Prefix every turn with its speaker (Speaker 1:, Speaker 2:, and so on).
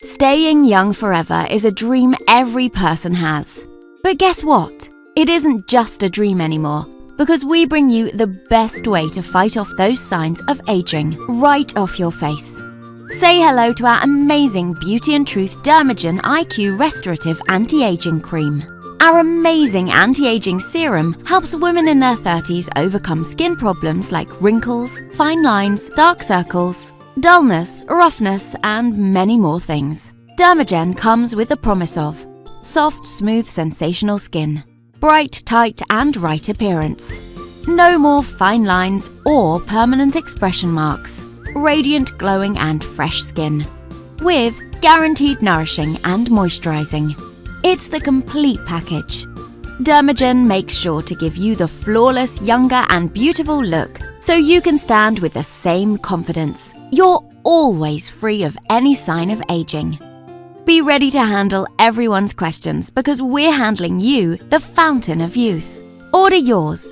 Speaker 1: Staying young forever is a dream every person has. But guess what? It isn't just a dream anymore, because we bring you the best way to fight off those signs of aging right off your face. Say hello to our amazing Beauty and Truth Dermagen IQ Restorative Anti-Aging Cream. Our amazing anti-aging serum helps women in their 30s overcome skin problems like wrinkles, fine lines, dark circles, dullness, roughness, and many more things. Dermagen comes with the promise of soft, smooth, sensational skin, bright, tight, and right appearance. No more fine lines or permanent expression marks. Radiant, glowing, and fresh skin. With guaranteed nourishing and moisturizing. It's the complete package. Dermagen makes sure to give you the flawless, younger, and beautiful look, so you can stand with the same confidence. You're always free of any sign of aging. Be ready to handle everyone's questions because we're handling you, the fountain of youth. Order yours